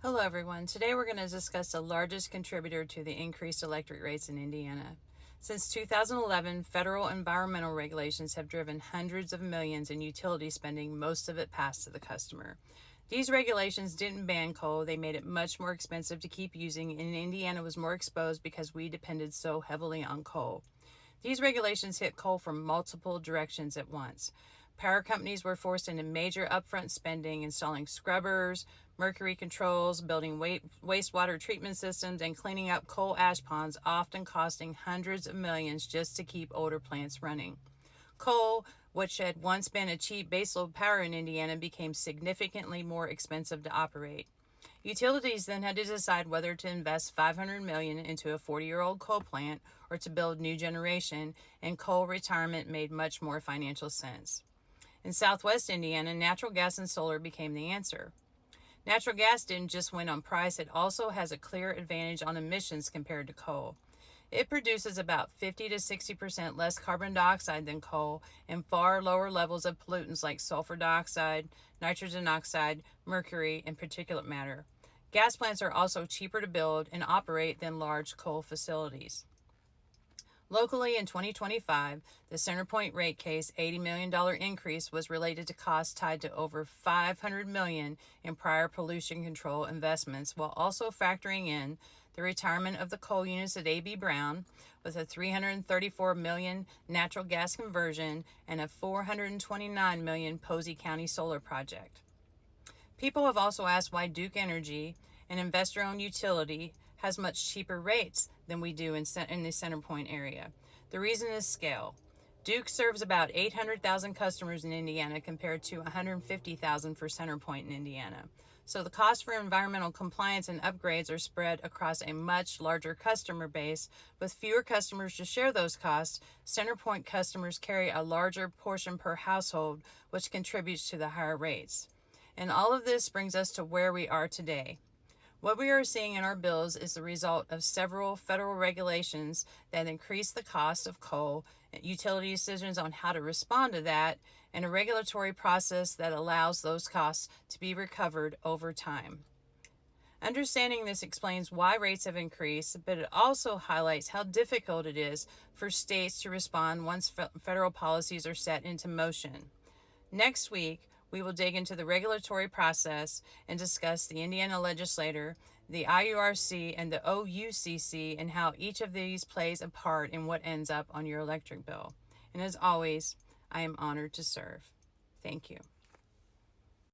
Hello everyone. Today we're going to discuss the largest contributor to the increased electric rates in Indiana. Since 2011, federal environmental regulations have driven hundreds of millions in utility spending, most of it passed to the customer. These regulations didn't ban coal, they made it much more expensive to keep using, and Indiana was more exposed because we depended so heavily on coal. These regulations hit coal from multiple directions at once. Power companies were forced into major upfront spending, installing scrubbers, mercury controls, building wastewater treatment systems, and cleaning up coal ash ponds, often costing hundreds of millions just to keep older plants running. Coal, which had once been a cheap baseload power in Indiana, became significantly more expensive to operate. Utilities then had to decide whether to invest $500 million into a 40-year-old coal plant or to build new generation, and coal retirement made much more financial sense. In southwest Indiana, natural gas and solar became the answer. Natural gas didn't just win on price, it also has a clear advantage on emissions compared to coal. It produces about 50 to 60% less carbon dioxide than coal and far lower levels of pollutants like sulfur dioxide, nitrogen oxide, mercury, and particulate matter. Gas plants are also cheaper to build and operate than large coal facilities. Locally in 2025, the CenterPoint rate case $80 million increase was related to costs tied to over $500 million in prior pollution control investments, while also factoring in the retirement of the coal units at A.B. Brown with a $334 million natural gas conversion and a $429 million Posey County solar project. People have also asked why Duke Energy, an investor-owned utility, has much cheaper rates than we do in the CenterPoint area. The reason is scale. Duke serves about 800,000 customers in Indiana compared to 150,000 for CenterPoint in Indiana. So the cost for environmental compliance and upgrades are spread across a much larger customer base. With fewer customers to share those costs, CenterPoint customers carry a larger portion per household, which contributes to the higher rates. And all of this brings us to where we are today. What we are seeing in our bills is the result of several federal regulations that increase the cost of coal, utility decisions on how to respond to that, and a regulatory process that allows those costs to be recovered over time. Understanding this explains why rates have increased, but it also highlights how difficult it is for states to respond once federal policies are set into motion. Next week, we will dig into the regulatory process and discuss the Indiana legislature, the IURC, and the OUCC, and how each of these plays a part in what ends up on your electric bill. And as always, I am honored to serve. Thank you.